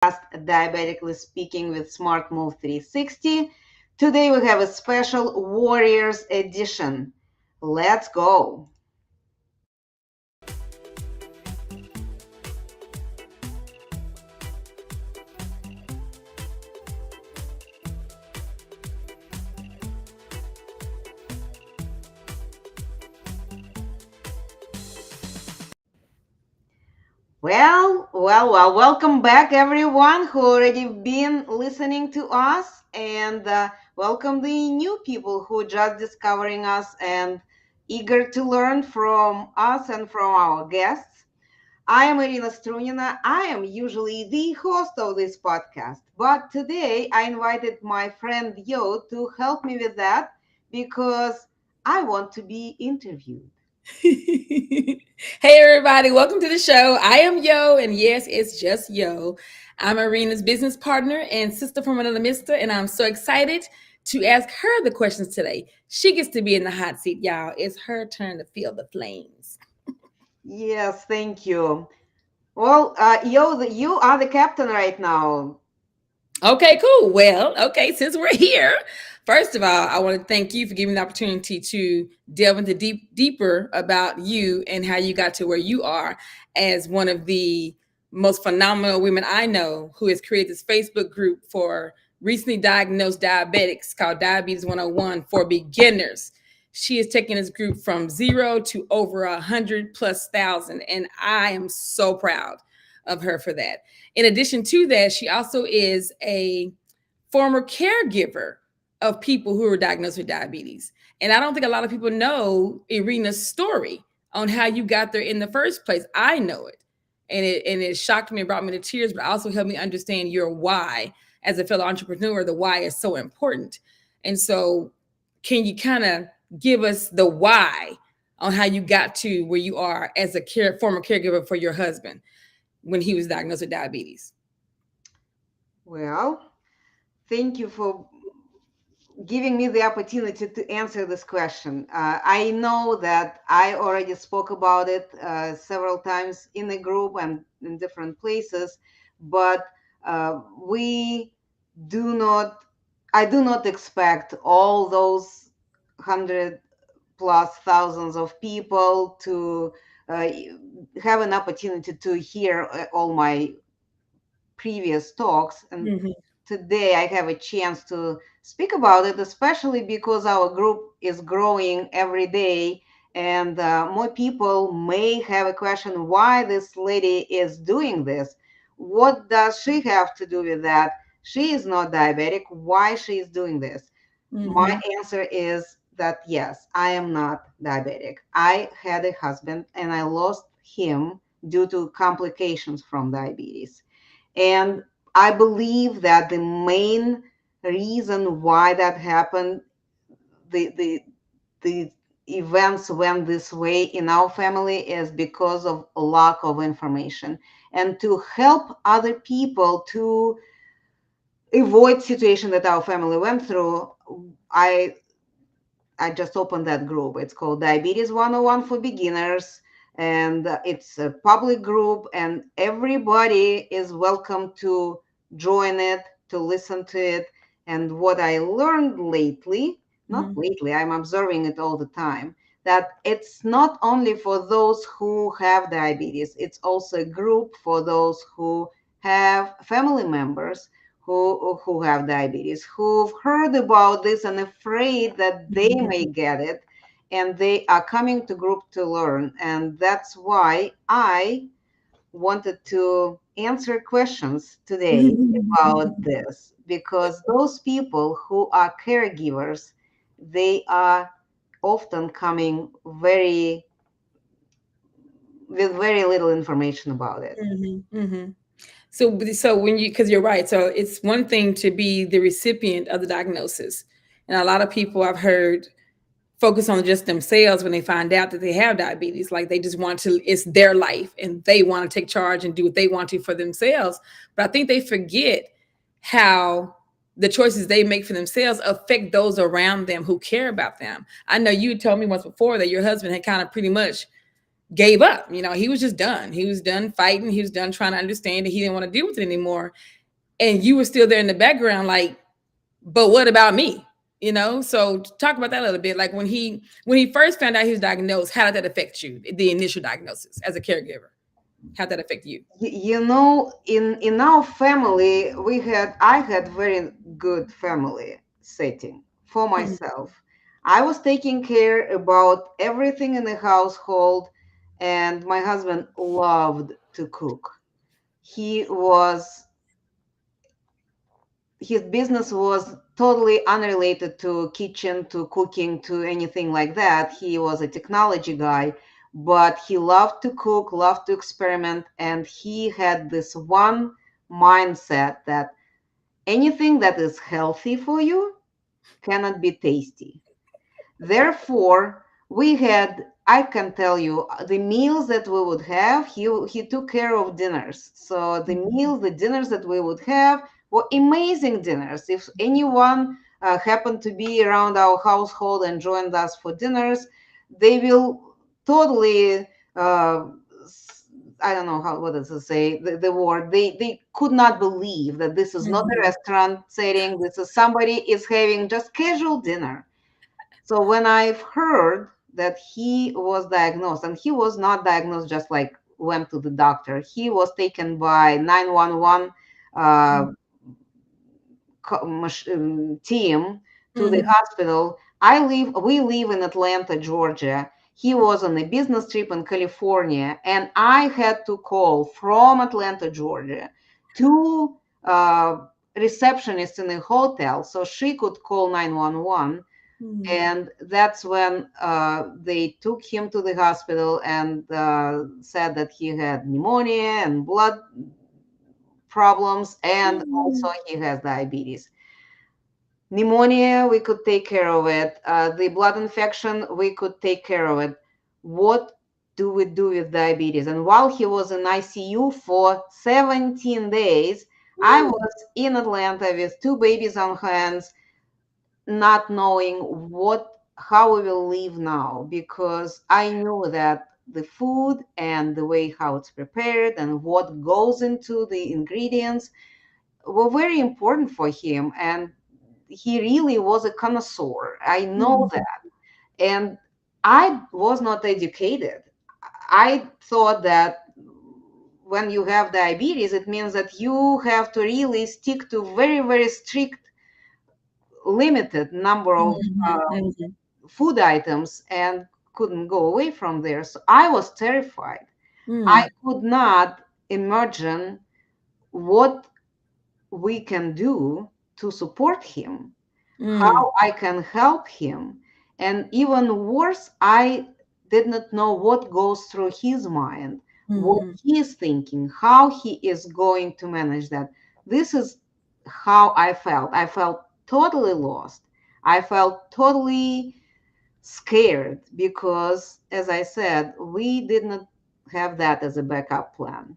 Diabetically Speaking with smartMove360. Today we have a special Warriors edition. Let's go. Well, welcome back everyone who already been listening to us and welcome the new people who just discovering us and eager to learn from us and from our guests. I am Irina Strunina. I am usually the host of this podcast, but today I invited my friend Yo to help me with that because I want to be interviewed. Hey everybody, welcome to the show. I am Yo, and yes, it's just Yo. I'm Arena's business partner and sister from another mister, and I'm so excited to ask her the questions today. She gets to be in the hot seat, y'all. It's her turn to feel the flames. Yes, thank you. Well, Yo, you are the captain right now. Okay, cool. Well, okay, since we're here, first of all, I want to thank you for giving me the opportunity to delve into deeper about you and how you got to where you are as one of the most phenomenal women I know who has created this Facebook group for recently diagnosed diabetics called Diabetes 101 for beginners. She has taken this group from zero to over 100+ thousand, and I am so proud of her for that. In addition to that, she also is a former caregiver of people who are diagnosed with diabetes. And I don't think a lot of people know Irina's story on how you got there in the first place. I know it. And it shocked me and brought me to tears, but also helped me understand your why as a fellow entrepreneur. The why is so important. And so can you kind of give us the why on how you got to where you are as a former caregiver for your husband when he was diagnosed with diabetes? Well, thank you for giving me the opportunity to answer this question. I know that I already spoke about it several times in the group and in different places, but we do not, I do not expect all those 100+ thousands of people to have an opportunity to hear all my previous talks. And Mhm. today I have a chance to speak about it, especially because our group is growing every day. And more people may have a question why this lady is doing this. What does she have to do with that? She is not diabetic. Why she is doing this? My Mhm. answer is that yes, I am not diabetic. I had a husband and I lost him due to complications from diabetes. And I believe that the main reason why that happened, the events went this way in our family is because of lack of information. And to help other people to avoid situation that our family went through, I I just opened that group. It's called Diabetes 101 for Beginners, and it's a public group, and everybody is welcome to join it, to listen to it. And what I learned lately, not Mhm. lately, I'm observing it all the time, that it's not only for those who have diabetes, it's also a group for those who have family members who have diabetes, who've heard about this and afraid that they may Mhm. get it, and they are coming to group to learn. And that's why I wanted to answer questions today about this, because those people who are caregivers, they are often coming very with very little information about it. Mhm. Mhm. So when you, because you're right. So it's one thing to be the recipient of the diagnosis, and a lot of people I've heard focus on just themselves when they find out that they have diabetes. Like they just want to, it's their life, and they want to take charge and do what they want to for themselves. But I think they forget how the choices they make for themselves affect those around them who care about them. I know you told me once before that your husband had kind of pretty much gave up. He was just done. He was done fighting. He was done trying to understand that he didn't want to deal with it anymore. And you were still there in the background, like, but what about me? So talk about that a little bit. Like when he first found out he was diagnosed, how did that affect you? The initial diagnosis as a caregiver, how did that affect you? In our family, I had very good family setting for Mhm. myself. I was taking care about everything in the household, and my husband loved to cook. He was his business was totally unrelated to kitchen, to cooking, to anything like that. He was a technology guy, but he loved to cook, loved to experiment, and he had this one mindset that anything that is healthy for you cannot be tasty. Therefore, I can tell you, the meals that we would have, he took care of dinners. So the dinners that we would have were amazing dinners. If anyone happened to be around our household and joined us for dinners, they will totally, uh, I don't know what does it say, the word, they could not believe that this is not a Mhm. restaurant setting, this is somebody is having just casual dinner. So when I've heard that he was diagnosed, and he was not diagnosed just like went to the doctor, he was taken by 911 uh, team to the Mhm. hospital. We live in Atlanta, Georgia. He was on a business trip in California, and I had to call from Atlanta, Georgia, to receptionist in a hotel so she could call 911. Mhm. And that's when they took him to the hospital and said that he had pneumonia and blood problems, and also Mhm. he has diabetes. Pneumonia, we could take care of it. The blood infection, we could take care of it. What do we do with diabetes? And while he was in ICU for 17 days, I Woo. was in Atlanta with two babies on hands, not knowing how we will live now, because I knew that the food and the way how it's prepared and what goes into the ingredients were very important for him, and he really was a connoisseur. I know Mhm. that. And I was not educated. I thought that when you have diabetes, it means that you have to really stick to very, very strict, limited number of Mhm. Mhm. food items and couldn't go away from there. So I was terrified. I Mm. could not imagine what we can do to support him, Mm. how I can help him. And even worse, I did not know what goes through his mind, what Mhm. he is thinking, how he is going to manage that. This is how I felt. I felt totally lost. I felt totally scared because, as I said, we did not have that as a backup plan.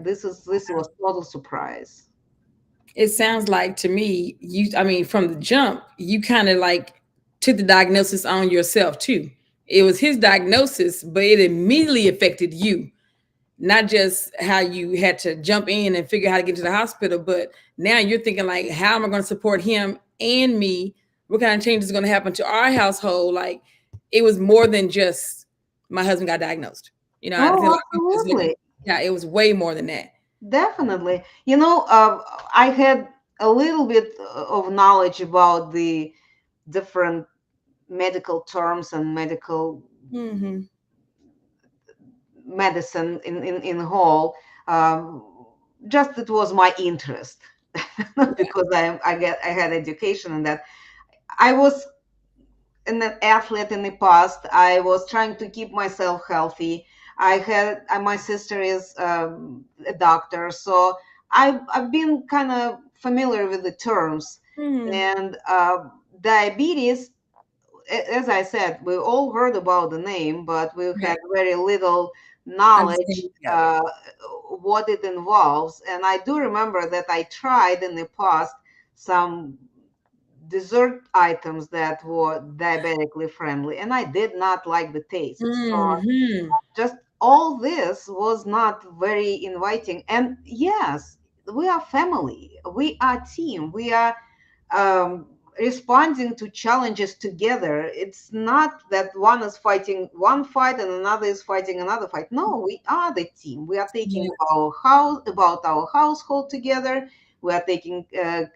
This was total surprise. It sounds like to me, I mean, from the jump, you kind of like took the diagnosis on yourself too. It was his diagnosis, but it immediately affected you, not just how you had to jump in and figure out how to get to the hospital, but now you're thinking like, how am I going to support him and me? What kind of changes is going to happen to our household? Like, it was more than just my husband got diagnosed. I think a Oh, lot of people just look at, absolutely. yeah, it was way more than that. Definitely. I had a little bit of knowledge about the different medical terms and medical Mm-hmm. medicine in whole. Um, just it was my interest, not Yeah. because I had education in that. I was an athlete in the past. I was trying to keep myself healthy. My sister is a doctor, so I've been kind of familiar with the terms. Mm-hmm. And diabetes, as I said, we all heard about the name, but we had Right. very little knowledge Understanding of it. what it involves. And I do remember that I tried in the past some dessert items that were diabetically friendly, and I did not like the taste. So Mm-hmm. just all this was not very inviting. And yes, we are family, we are team, we are um, responding to challenges together. It's not that one is fighting one fight and another is fighting another fight. No, we are the team. We are taking Yeah. about our household together. We are taking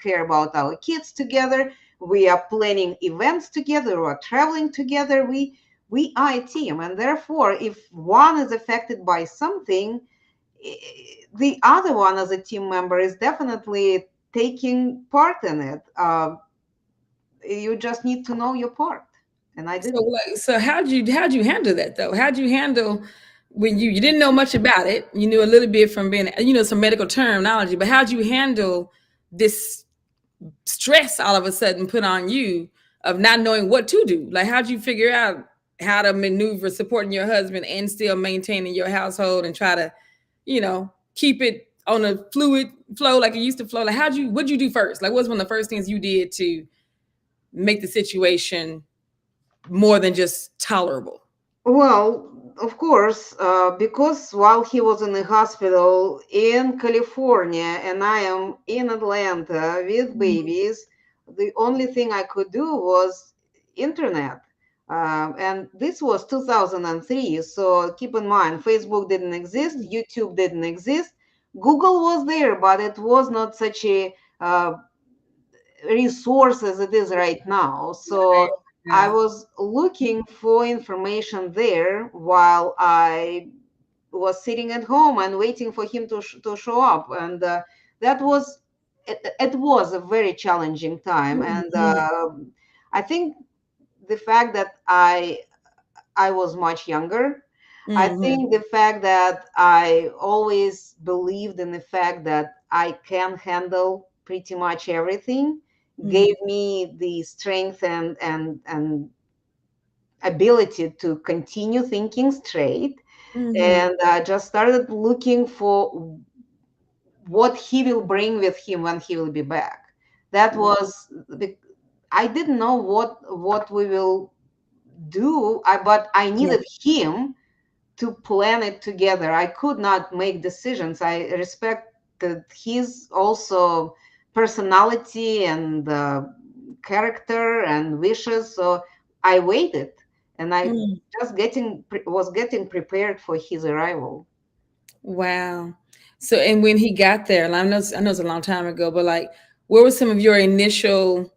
care about our kids together. We are planning events together. We are traveling together. We are a team, and therefore, if one is affected by something, the other one as a team member is definitely taking part in it. You just need to know your part, and I So didn't. like, so how'd you handle that though? How'd you handle when you didn't know much about it? You knew a little bit from being, some medical terminology, but how'd you handle this stress all of a sudden put on you of not knowing what to do? Like, how'd you figure out how to maneuver supporting your husband and still maintaining your household and try to, keep it on a fluid flow like it used to flow? Like, what'd you do first? Like, what's one of the first things you did to make the situation more than just tolerable? Well, of course, because while he was in the hospital in California and I am in Atlanta with babies, the only thing I could do was internet. And this was 2003. So keep in mind, Facebook didn't exist, YouTube didn't exist. Google was there, but it was not such a resource as it is right now. Right. So I Yeah. was looking for information there while I was sitting at home and waiting for him to show up. And that was it was a very challenging time. And Mhm. I think the fact that I was much younger. I Mhm. think the fact that I always believed in the fact that I can handle pretty much everything Mhm. gave me the strength and ability to continue thinking straight. Mhm. And I just started looking for what he will bring with him when he will be back. That was the, I didn't know what we will do, but I Yeah. needed him to plan it together. I could not make decisions. I respected his also personality and character and wishes. So I waited, and I Mm. just was getting prepared for his arrival. Wow. So, and when he got there, and I know it's a long time ago, but like, what were some of your initial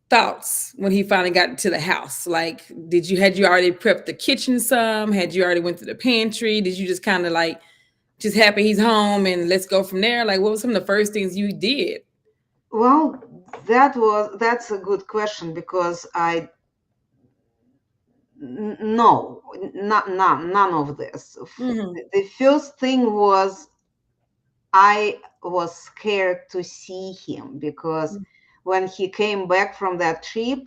thoughts when he finally got to the house? Like, had you already prepped the kitchen some? Had you already went to the pantry? Did you just kind of like just happy he's home and let's go from there? Like, what were some of the first things you did? Well, that's a good question because no, none of this. Mm-hmm. The first thing was I was scared to see him because when he came back from that trip,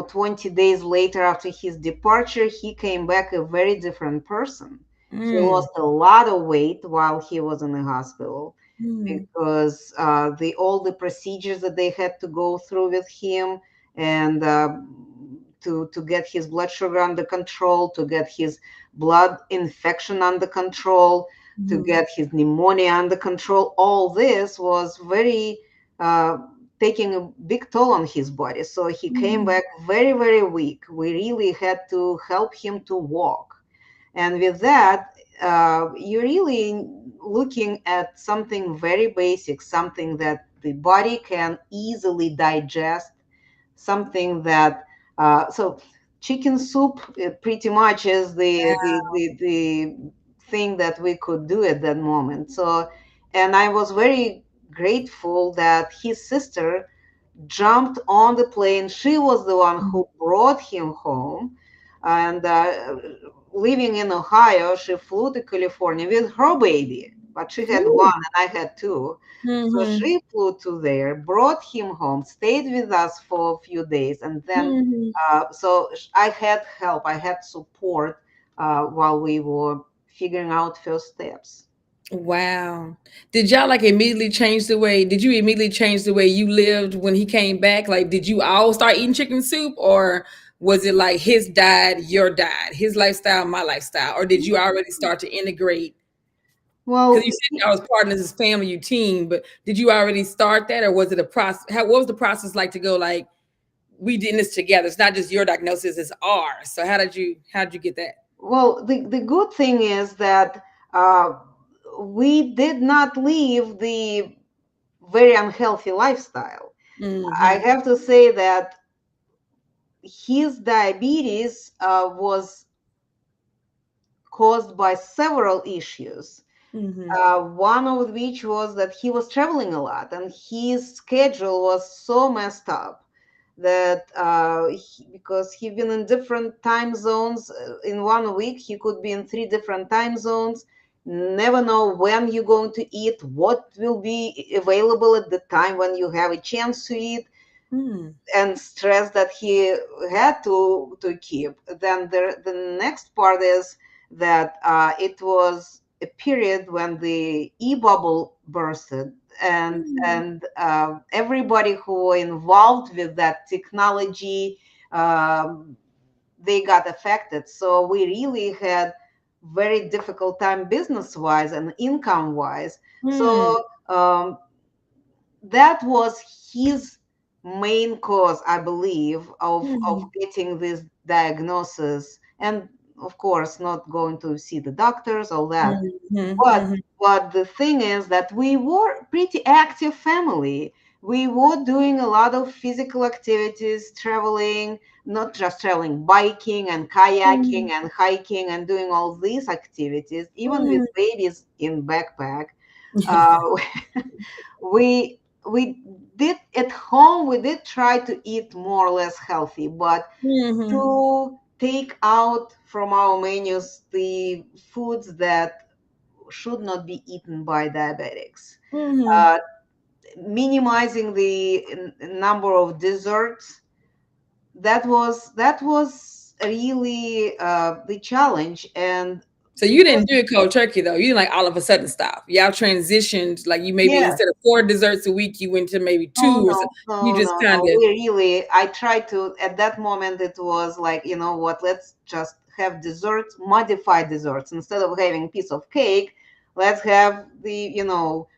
20 days later after his departure, he came back a very different person. He Mm-hmm. lost a lot of weight while he was in the hospital Mm-hmm. because the all the procedures that they had to go through with him and to get his blood sugar under control, to get his blood infection under control, to Mm-hmm. get his pneumonia under control. All this was very uh, taking a big toll on his body. So he came Mm-hmm. back very, very weak. We really had to help him to walk. And with that, you're really looking at something very basic, something that the body can easily digest, something that so chicken soup pretty much is the thing that we could do at that moment. So, and I was very grateful that his sister jumped on the plane. She was the one who brought him home. And living in Ohio, she flew to California with her baby, but she had one Ooh. and I had two. So Mm-hmm. she flew to there, brought him home, stayed with us for a few days, and then Mm-hmm. I had help, I had support while we were figuring out first steps. Wow. Did y'all like immediately change the way? Did you immediately change the way you lived when he came back? Like, did you all start eating chicken soup, or was it like his diet, your diet, his lifestyle, my lifestyle, or did you already start to integrate? Because Well, you said y'all was partners as family, you team, but did you already start that, or was it a process? What was the process like to go like we did this together? It's not just your diagnosis; it's ours. So how did you get that? the good thing is that uh, we did not live the very unhealthy lifestyle. I Mm-hmm. have to say that his diabetes was caused by several issues. Mm-hmm. One of which was that he was traveling a lot and his schedule was so messed up that because he'd been in different time zones in 1 week, he could be in three different time zones, never know when you're going to eat, what will be available at the time when you have a chance to eat, Mm-hmm. and stress that he had to keep. Then the next part is that it was a period when the e-bubble bursted, and everybody who were involved with that technology, um, they got affected. So we really had very difficult time business wise and income wise. Mm-hmm. So that was his main cause, I believe, of getting this diagnosis. And of course, not going to see the doctors, all that. But Mm-hmm. but the thing is that we were pretty active family. We were doing a lot of physical activities, traveling, not just traveling, biking and kayaking and hiking and doing all these activities, even with babies in backpack. Uh, we did at home, we did try to eat more or less healthy, but Mm-hmm. to take out from our menus the foods that should not be eaten by diabetics, Mm-hmm. uh, minimizing the number of desserts, that was really the challenge. And So you because didn't do it cold turkey though. You didn't like all of a sudden stop. Y'all transitioned like you maybe yeah. instead of 4 desserts a week, you went to maybe No, two or so. no, You no, just no, kind no. of We really, I tried to, at that moment, it was like, you know what, let's just have desserts, modified desserts. Instead of having piece of cake, let's have the,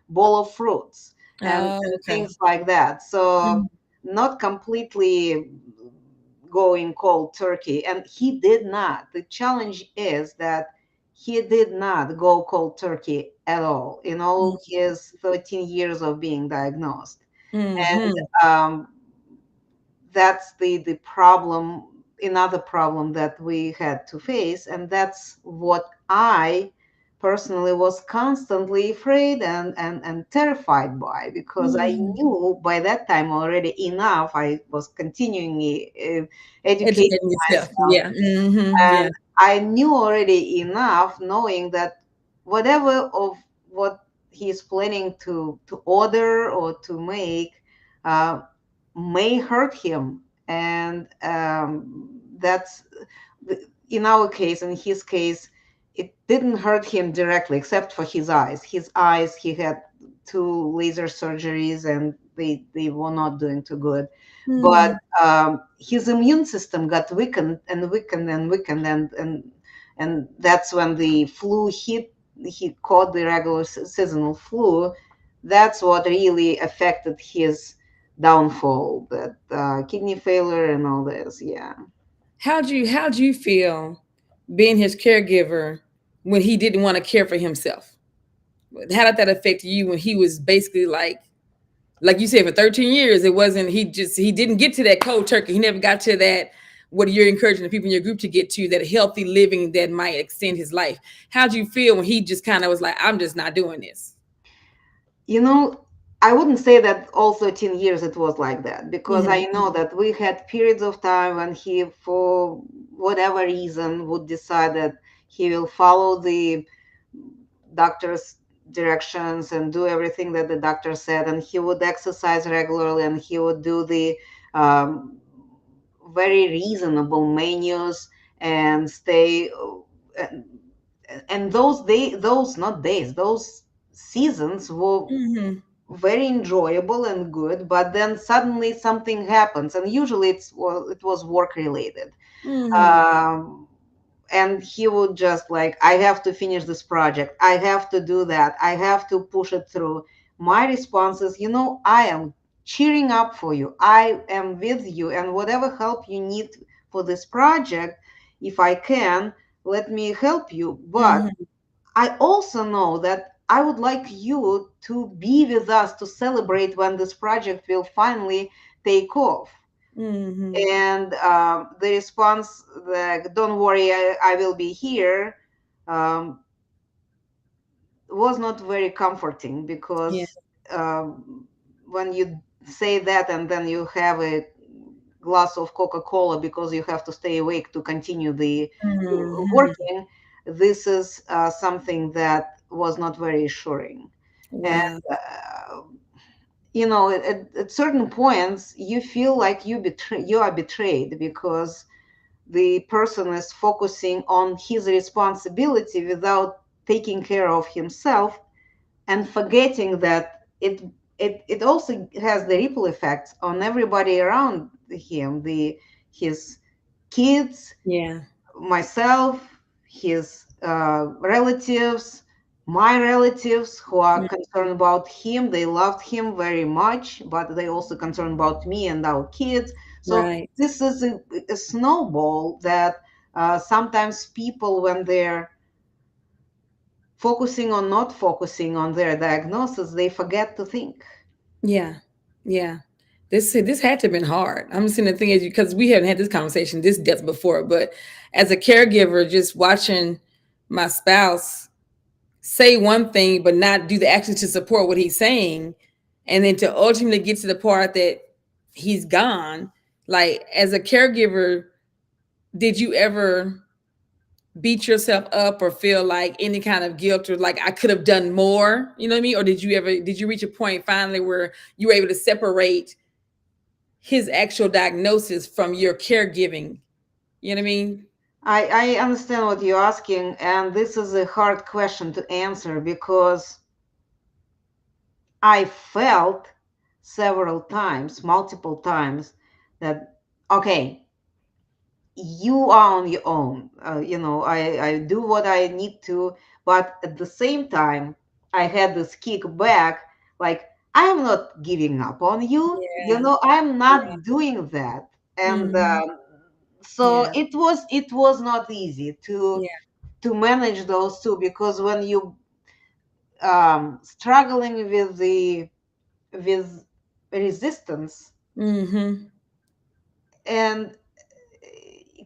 bowl of fruits and oh okay. things like that. So Mhm. not completely going cold turkey. And he did not. The challenge is that he did not go cold turkey at all in all his 13 years of being diagnosed. And Mhm. that's the problem, another problem that we had to face, and that's what I personally was constantly afraid and terrified by, because I Mhm. knew by that time already enough. I was continuing educating Educating yourself. myself, Yeah. Mhm. Yeah. and I knew already enough, knowing that whatever of what he's planning to order or to make uh, may hurt him. And that's in our case, in his case, it didn't hurt him directly, except for his eyes. His eyes, he had two laser surgeries, and they were not doing too good. But Mhm. his immune system got weakened and weakened and weakened, and that's when the flu hit. He caught the regular seasonal flu. That's what really affected his downfall, that kidney failure and all this. Yeah. How'd you feel being his caregiver when he didn't want to care for himself? How did that affect you when he was basically like you said, for 13 years, it wasn't, he didn't get to that cold turkey. He never got to that, what you're encouraging the people in your group to get to, that healthy living that might extend his life. How'd you feel when he just kind of was like, I'm just not doing this? You know, I wouldn't say that all 13 years it was like that, because I Mm-hmm. know that we had periods of time when he, for whatever reason, would decide that he will follow the doctor's directions and do everything that the doctor said, and he would exercise regularly, and he would do the um, very reasonable menus and stay and those not days, those seasons were Mm-hmm. very enjoyable and good, but then suddenly something happens, and usually it was work related. Mm-hmm. um, and he would just like, I have to finish this project, I have to do that, I have to push it through. My response is, I am cheering up for you, I am with you, and whatever help you need for this project, if I can, let me help you. But Mm-hmm. I also know that I would like you to be with us to celebrate when this project will finally take off. Mm-hmm. And the response, like, don't worry, I will be here, um, was not very comforting, Yeah. because when you say that and then you have a glass of Coca-Cola because you have to stay awake to continue the Mm-hmm. working, this is something that was not very assuring. And Wow. uh, at certain points you feel like you are betrayed, because the person is focusing on his responsibility without taking care of himself, and forgetting that it also has the ripple effects on everybody around him, the his kids, Yeah. myself, his relatives, my relatives who are concerned about him. They loved him very much, but they also concerned about me and our kids. So Right. this is a snowball that sometimes people, when they're focusing on not focusing on their diagnosis, they forget to think. Yeah. Yeah. This had to have been hard. I'm just saying the thing is because we haven't had this conversation this depth before, but as a caregiver, just watching my spouse say one thing but not do the action to support what he's saying, and then to ultimately get to the part that he's gone. Like as a caregiver, did you ever beat yourself up or feel like any kind of guilt or like I could have done more? You know what I mean? Or did you reach a point finally where you were able to separate his actual diagnosis from your caregiving? You know what I mean? I understand what you're asking, and this is a hard question to answer, because I felt several times, multiple times, that, okay, you are on your own. I do what I need to, but at the same time, I had this kickback, like, I'm not giving up on you. Yeah. I'm Yeah. not doing that. And Hmm. so Yeah. it was not easy to Yeah. manage those two, because when you struggling with resistance, Hmm. and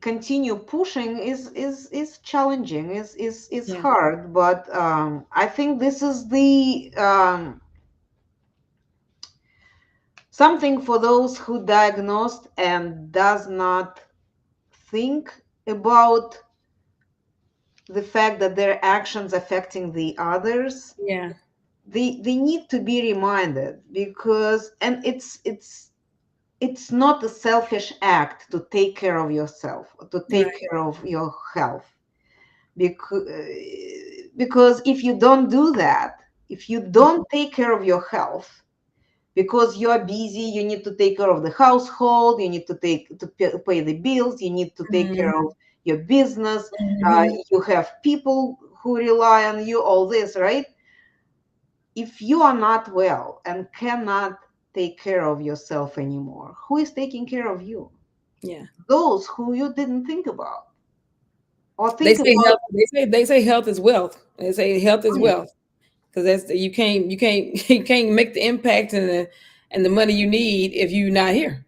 continue pushing, is challenging, is Yeah. hard. But I think this is the something for those who diagnosed and does not think about the fact that their actions affecting the others. Yeah. They need to be reminded, because, and it's not a selfish act to take care of yourself, to take Right. care of your health, because if you don't do that, if you don't take care of your health, because you are busy, you need to take care of the household, you need to pay the bills, you need to take care of Hmm. your business, Hmm. you have people who rely on you, all this, right? If you are not well and cannot take care of yourself anymore, who is taking care of you? Yeah. Those who you didn't think about, or They think say about. health. They say health is wealth. They say health is Oh, yeah. wealth because that's you can't you can't make the impact and the money you need if you're not here,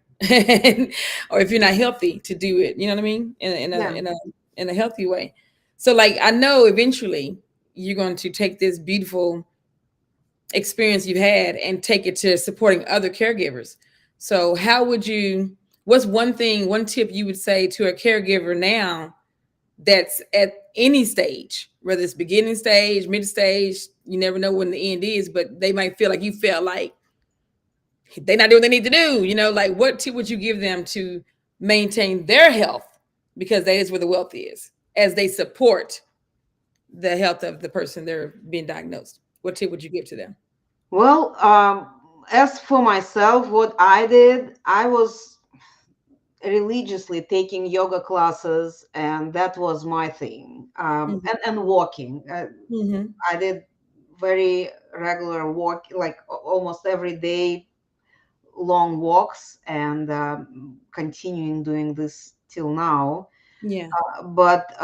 or if you're not healthy to do it. You know what I mean? Yeah. In a healthy way. So like I know eventually you're going to take this beautiful experience you've had and take it to supporting other caregivers. So how would you? What's one tip you would say to a caregiver now that's at any stage, whether it's beginning stage, mid stage, you never know when the end is, but they might feel like you felt like they're not doing what they need to do. Like what tip would you give them to maintain their health? Because that is where the wealth is, as they support the health of the person they're being diagnosed? What tip would you give to them? Well, as for myself, what I did, I was religiously taking yoga classes, and that was my thing. Hmm. And walking. Hmm. I did very regular walk, like almost every day, long walks, and continuing doing this till now. Yeah. But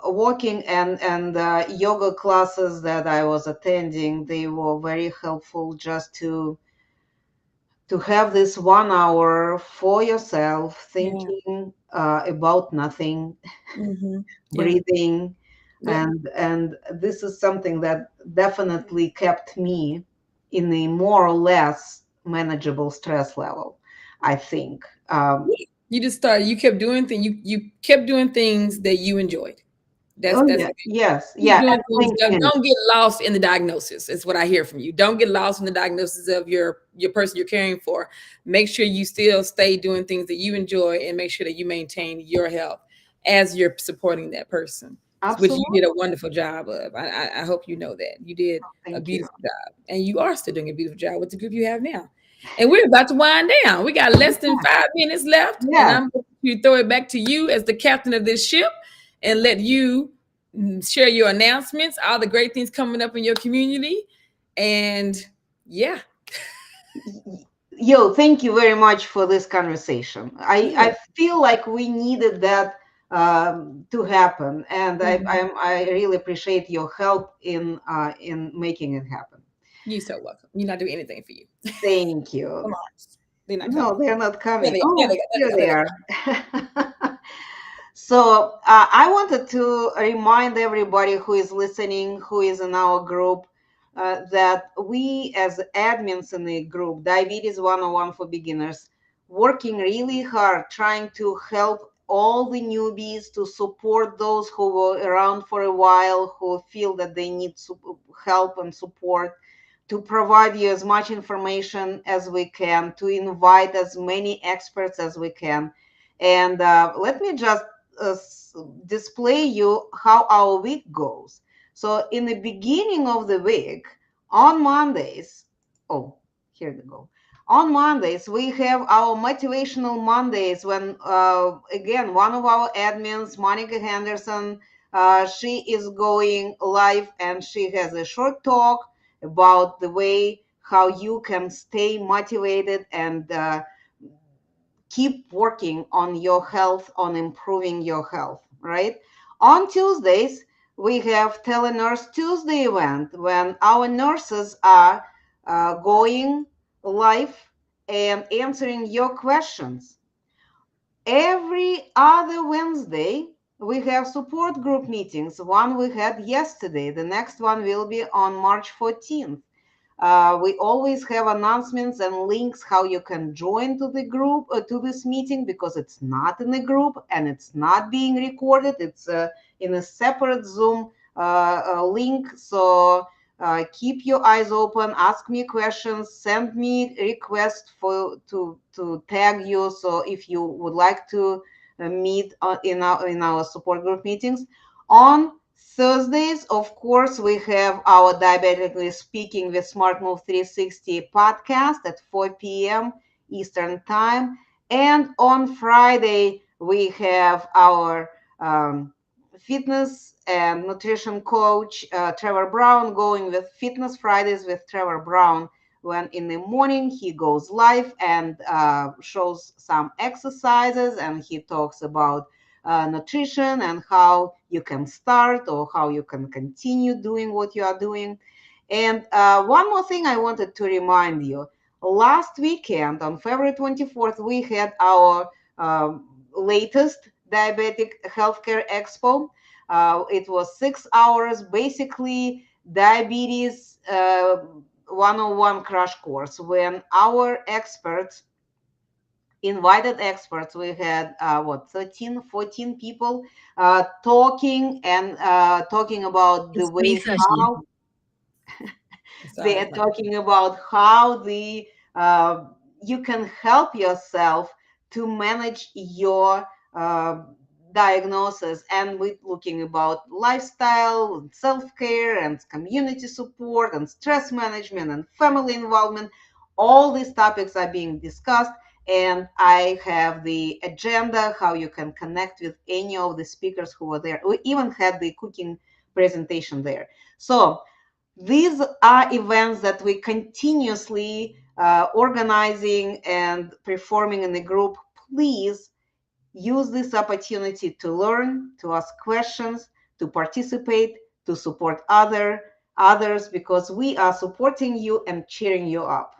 walking and yoga classes that I was attending, they were very helpful just to have this 1 hour for yourself, Yeah. thinking about nothing, Hmm. Yeah. breathing, Yep. and this is something that definitely kept me in a more or less manageable stress level, I think. You just started. You kept doing things. You kept doing things that you enjoyed. Oh That's yeah, yes, keep yeah, doing and things. thinking. Don't get lost in the diagnosis. Is what I hear from you. Don't get lost in the diagnosis of your person you're caring for. Make sure you still stay doing things that you enjoy, and make sure that you maintain your health as you're supporting that person, which you did Absolutely. a wonderful job of. I hope you know that you did a Thank you. beautiful job, and you are still doing a beautiful job with the group you have now. And we're about to wind down. We got less than 5 minutes left, and Yes. I'm going to throw it back to you as the captain of this ship, and let you share your announcements, all the great things coming up in your community. And yeah, Yo, thank you very much for this conversation. you're I welcome. feel like we needed that to happen, and Mhm. I really appreciate your help in making it happen. You're so welcome. You're not doing anything for you. Thank Come you. on. They're not No, coming. they're not There coming. they are. There they Oh, go. There they here go. they There they are. So I wanted to remind everybody who is listening, who is in our group, that we as admins in the group, Diabetes 101 for Beginners, working really hard trying to help all the newbies, to support those who were around for a while, who feel that they need help and support, to provide you as much information as we can, to invite as many experts as we can. And let me just uh, display you how our week goes. So in the beginning of the week, on Mondays, oh, here we go. On Mondays, we have our motivational Mondays when, again, one of our admins, Monica Henderson, she is going live and she has a short talk about the way how you can stay motivated and keep working on your health, on improving your health, right? On Tuesdays, we have Telenurse Tuesday event when our nurses are going live and answering your questions. Every other Wednesday, we have support group meetings. One we had yesterday, the next one will be on March 14th. We always have announcements and links how you can join to the group, to this meeting, because it's not in a group and it's not being recorded. It's in a separate Zoom link. So keep your eyes open, ask me questions, send me requests for to tag you. So if you would like to meet in our support group meetings. On Thursdays, of course, we have our Diabetically Speaking with smartMove360 podcast at 4 p.m. Eastern Time. And on Friday, we have our fitness and nutrition coach, Trevor Brown, going with Fitness Fridays with Trevor Brown, when in the morning he goes live and shows some exercises, and he talks about nutrition and how you can start or how you can continue doing what you are doing. And one more thing I wanted to remind you. Last weekend, on February 24th, we had our latest diabetic healthcare expo. It was 6 hours, basically diabetes 101 crash course, when our experts, invited experts, we had 13, 14 people talking about the It's me, way Sashi. how they Sorry are about talking about how uh, you can help yourself to manage your uh, diagnosis, and we're looking about lifestyle and self-care and community support and stress management and family involvement. All these topics are being discussed, and I have the agenda how you can connect with any of the speakers who were there. We even had the cooking presentation there. So these are events that we continuously organizing and performing in the group. Please use this opportunity to learn, to ask questions, to participate, to support others, because we are supporting you and cheering you up.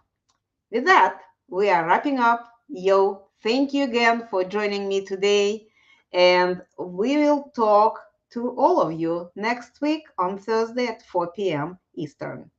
With that, we are wrapping up. Yo, thank you again for joining me today, and we will talk to all of you next week on Thursday at 4 p.m. Eastern.